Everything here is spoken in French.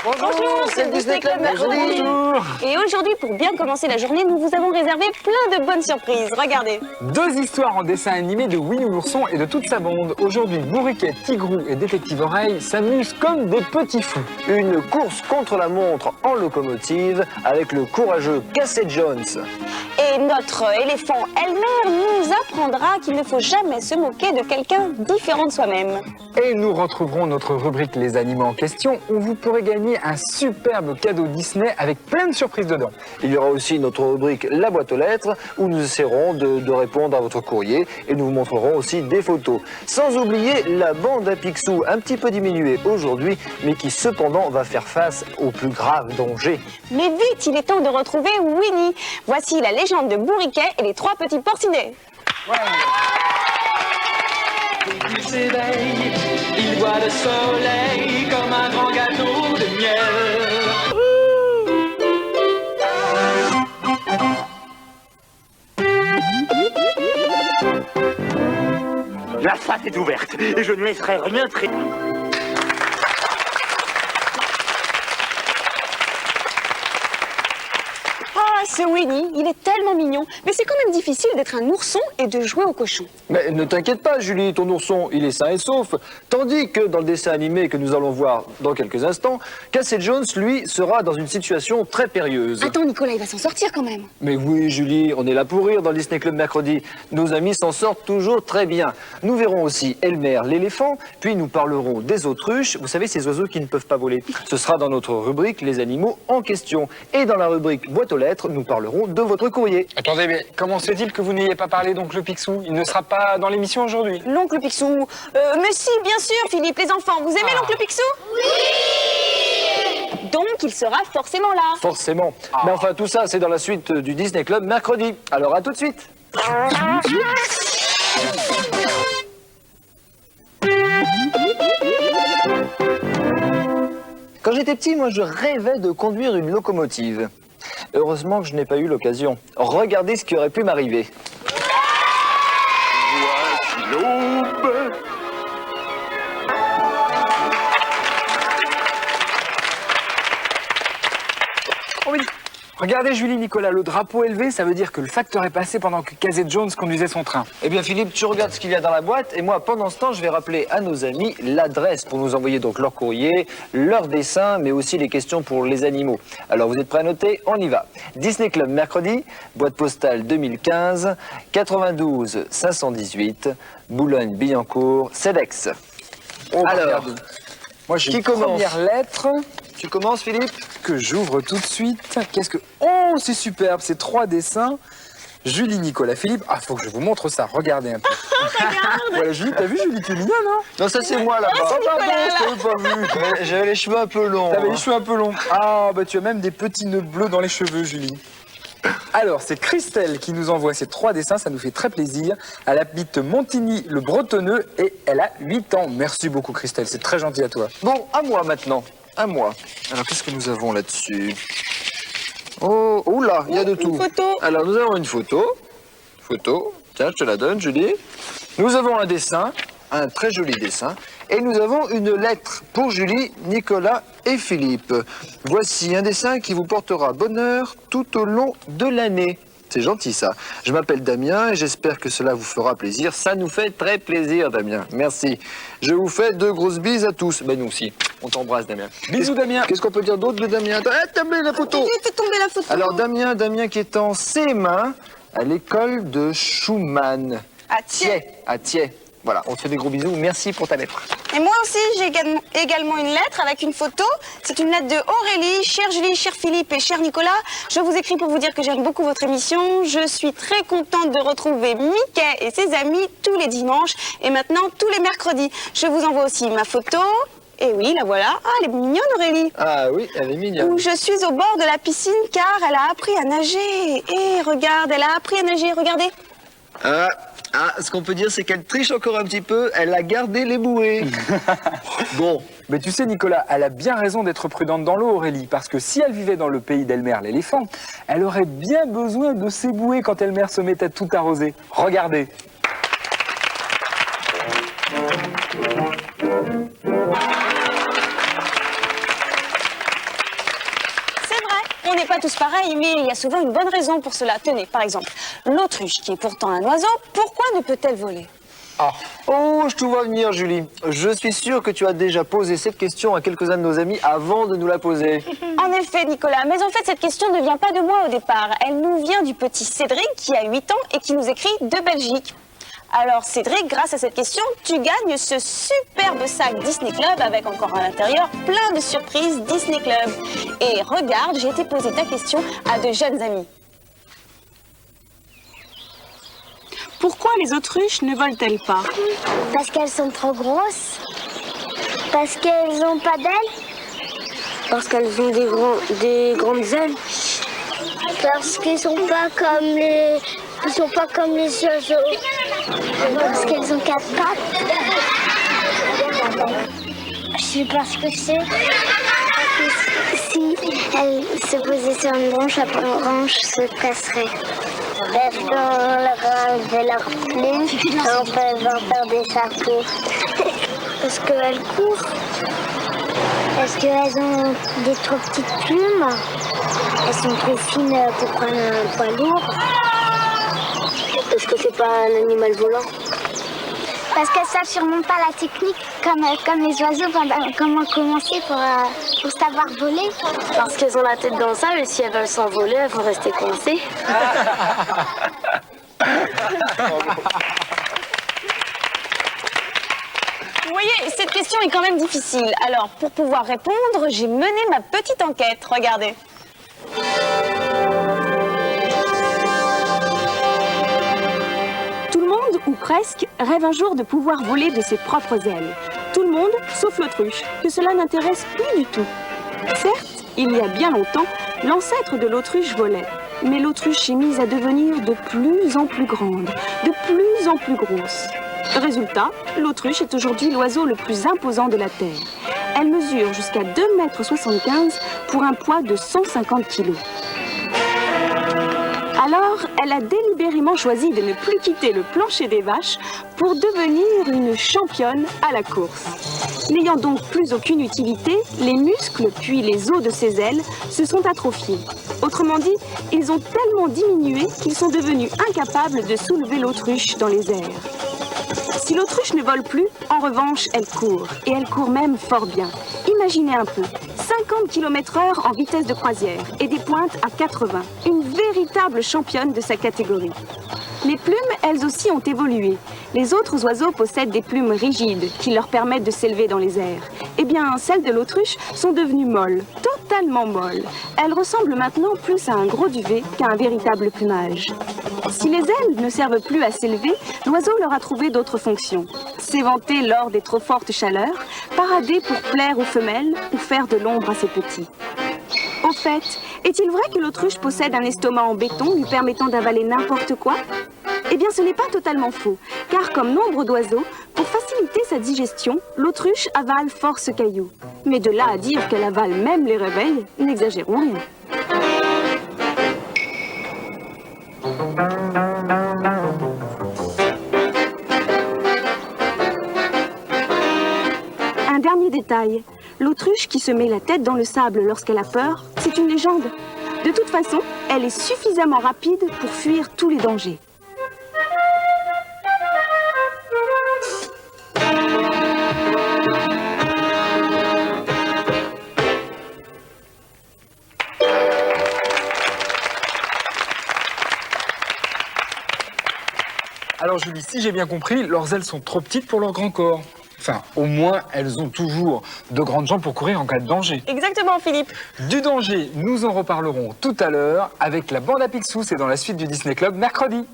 Bonjour, c'est le Disney Club Mercredi. Et aujourd'hui, pour bien commencer la journée, nous vous avons réservé plein de bonnes surprises. Regardez. 2 histoires en dessin animé de Winnie l'ourson et de toute sa bande. Aujourd'hui, Bourriquet, Tigrou et Détective Oreille s'amusent comme des petits fous. Une course contre la montre en locomotive avec le courageux Casey Jones. Et notre éléphant Elmer nous apprendra qu'il ne faut jamais se moquer de quelqu'un différent de soi-même. Et nous retrouverons notre rubrique Les animaux en question où vous pourrez gagner un superbe cadeau Disney avec plein de surprises dedans. Il y aura aussi notre rubrique La boîte aux lettres où nous essaierons de répondre à votre courrier et nous vous montrerons aussi des photos. Sans oublier la bande à Picsou un petit peu diminuée aujourd'hui mais qui cependant va faire face au plus grave danger. Mais vite, il est temps de retrouver Winnie. Voici la légende de Bourriquet et les 3 petits porcinets. Il s'éveille, il voit le soleil comme un grand gâteau de miel. La fac est ouverte et je ne laisserai rien traîner. Ce Winnie, il est tellement mignon, mais c'est quand même difficile d'être un ourson et de jouer au cochon. Mais ne t'inquiète pas Julie, ton ourson, il est sain et sauf. Tandis que dans le dessin animé que nous allons voir dans quelques instants, Casey Jones, lui, sera dans une situation très périlleuse. Attends, Nicolas, il va s'en sortir quand même. Mais oui Julie, on est là pour rire dans le Disney Club Mercredi. Nos amis s'en sortent toujours très bien. Nous verrons aussi Elmer l'éléphant, puis nous parlerons des autruches, vous savez ces oiseaux qui ne peuvent pas voler. Ce sera dans notre rubrique Les animaux en question. Et dans la rubrique Boîte aux lettres, nous parlerons de votre courrier. Attendez, mais comment se fait-il que vous n'ayez pas parlé d'Oncle Picsou? Il ne sera pas dans l'émission aujourd'hui. L'oncle Picsou. Mais si, bien sûr, Philippe, les enfants, vous aimez l'oncle Picsou? Oui. Donc, il sera forcément là. Forcément. Mais enfin, tout ça, c'est dans la suite du Disney Club Mercredi. Alors, à tout de suite. Quand j'étais petit, moi, je rêvais de conduire une locomotive. Heureusement que je n'ai pas eu l'occasion. Regardez ce qui aurait pu m'arriver. Voici l'aube. Oh oui. Regardez Julie, Nicolas, le drapeau élevé, ça veut dire que le facteur est passé pendant que Casey Jones conduisait son train. Eh bien Philippe, tu regardes ce qu'il y a dans la boîte et moi pendant ce temps je vais rappeler à nos amis l'adresse pour nous envoyer donc leur courrier, leurs dessins mais aussi les questions pour les animaux. Alors vous êtes prêts à noter? On y va. Disney Club Mercredi, boîte postale 2015, 92 518, Boulogne-Billancourt, CEDEX. Oh, Alors, regardez. Moi j'ai qui une commence? première lettre Tu commences Philippe? que j'ouvre tout de suite. Qu'est-ce que... Oh, c'est superbe, c'est 3 dessins. Julie, Nicolas, Philippe. Ah, faut que je vous montre ça, regardez un peu. Voilà, Julie, t'as vu Julie, tu es mignonne, hein? Non, ça c'est moi là-bas. c'est Nicolas, là. Je t'avais pas vu. J'avais les cheveux un peu longs. T'avais les cheveux un peu longs. Ah, bah tu as même des petits nœuds bleus dans les cheveux, Julie. Alors, c'est Christelle qui nous envoie ces 3 dessins, ça nous fait très plaisir. Elle habite Montigny-le-Bretonneux et elle a 8 ans. Merci beaucoup, Christelle, c'est très gentil à toi. Bon, à moi maintenant. À moi. Alors, qu'est-ce que nous avons là-dessus? Oh, oula, il y a de tout. Une photo. Alors, nous avons une photo. Photo. Tiens, je te la donne, Julie. Nous avons un dessin, un très joli dessin. Et nous avons une lettre pour Julie, Nicolas et Philippe. Voici un dessin qui vous portera bonheur tout au long de l'année. C'est gentil ça. Je m'appelle Damien et j'espère que cela vous fera plaisir. Ça nous fait très plaisir, Damien. Merci. Je vous fais 2 grosses bises à tous. Ben nous aussi. On t'embrasse, Damien. Bisous, Damien. Qu'est-ce qu'on peut dire d'autre de Damien? T'as mis la photo. J'ai fait tomber la photo. Alors Damien qui est en CM1 à l'école de Schumann. À Thiers. À Thiers. Voilà, on te fait des gros bisous. Merci pour ta lettre. Et moi aussi, j'ai également une lettre avec une photo. C'est une lettre de Aurélie. Chère Julie, cher Philippe et cher Nicolas, je vous écris pour vous dire que j'aime beaucoup votre émission. Je suis très contente de retrouver Mickey et ses amis tous les dimanches et maintenant tous les mercredis. Je vous envoie aussi ma photo. Et oui, la voilà. Ah, elle est mignonne, Aurélie. Ah oui, elle est mignonne. Où je suis au bord de la piscine car elle a appris à nager. Et regarde, elle a appris à nager, regardez. Ce qu'on peut dire, c'est qu'elle triche encore un petit peu. Elle a gardé les bouées. Bon. Mais tu sais, Nicolas, elle a bien raison d'être prudente dans l'eau, Aurélie, parce que si elle vivait dans le pays d'Elmer l'éléphant, elle aurait bien besoin de ses bouées quand Elmer se met à tout arroser. Regardez. tous pareils, mais il y a souvent une bonne raison pour cela. Tenez, par exemple, l'autruche, qui est pourtant un oiseau, pourquoi ne peut-elle voler? Oh, je te vois venir, Julie. Je suis sûr que tu as déjà posé cette question à quelques-uns de nos amis avant de nous la poser. En effet, Nicolas, mais en fait, cette question ne vient pas de moi au départ. Elle nous vient du petit Cédric, qui a 8 ans et qui nous écrit de Belgique. Alors Cédric, grâce à cette question, tu gagnes ce superbe sac Disney Club avec encore à l'intérieur plein de surprises Disney Club. Et regarde, j'ai été poser ta question à de jeunes amis. Pourquoi les autruches ne volent-elles pas? Parce qu'elles sont trop grosses. Parce qu'elles n'ont pas d'ailes. Parce qu'elles ont des grandes ailes. Parce qu'ils sont pas comme les... Ils sont pas comme les oiseaux. Parce qu'elles ont 4 pattes. Je sais pas ce que c'est. Si elles se posaient sur une branche, la branche se casserait. Parce qu'on leur a enlevé leurs plumes, on peut en faire des chapeaux. Parce qu'elles courent. Parce qu'elles ont des trop petites plumes. Elles sont trop fines pour prendre un poids lourd. Parce que c'est pas un animal volant. Parce qu'elles savent sûrement pas la technique comme les oiseaux, comment commencer pour savoir voler. Parce qu'elles ont la tête dans le sable et si elles veulent s'envoler, elles vont rester coincées. Vous voyez, cette question est quand même difficile. Alors, pour pouvoir répondre, j'ai mené ma petite enquête. Regardez. Tout le monde, ou presque, rêve un jour de pouvoir voler de ses propres ailes. Tout le monde, sauf l'autruche, que cela n'intéresse plus du tout. Certes, il y a bien longtemps, l'ancêtre de l'autruche volait. Mais l'autruche est mise à devenir de plus en plus grande, de plus en plus grosse. Résultat, l'autruche est aujourd'hui l'oiseau le plus imposant de la Terre. Elle mesure jusqu'à 2,75 m pour un poids de 150 kg. Alors, elle a délibérément choisi de ne plus quitter le plancher des vaches pour devenir une championne à la course. N'ayant donc plus aucune utilité, les muscles puis les os de ses ailes se sont atrophiés. Autrement dit, ils ont tellement diminué qu'ils sont devenus incapables de soulever l'autruche dans les airs. Si l'autruche ne vole plus, en revanche, elle court. Et elle court même fort bien. Imaginez un peu, 50 km/h en vitesse de croisière et des pointes à 80. Une véritable championne de sa catégorie. Les plumes, elles aussi, ont évolué. Les autres oiseaux possèdent des plumes rigides qui leur permettent de s'élever dans les airs. Eh bien, celles de l'autruche sont devenues molles, totalement molles. Elles ressemblent maintenant plus à un gros duvet qu'à un véritable plumage. Si les ailes ne servent plus à s'élever, l'oiseau leur a trouvé d'autres fonctions. S'éventer lors des trop fortes chaleurs, parader pour plaire aux femelles ou faire de l'ombre à ses petits. Au fait, est-il vrai que l'autruche possède un estomac en béton lui permettant d'avaler n'importe quoi? Eh bien, ce n'est pas totalement faux, car comme nombre d'oiseaux, pour faciliter sa digestion, l'autruche avale force cailloux. Mais de là à dire qu'elle avale même les réveils, n'exagérons rien. Un dernier détail, l'autruche qui se met la tête dans le sable lorsqu'elle a peur, c'est une légende. De toute façon, elle est suffisamment rapide pour fuir tous les dangers. Alors Julie, si j'ai bien compris, leurs ailes sont trop petites pour leur grand corps. Enfin, au moins, elles ont toujours de grandes jambes pour courir en cas de danger. Exactement, Philippe. Du danger, nous en reparlerons tout à l'heure avec la bande à Picsou, c'est dans la suite du Disney Club mercredi.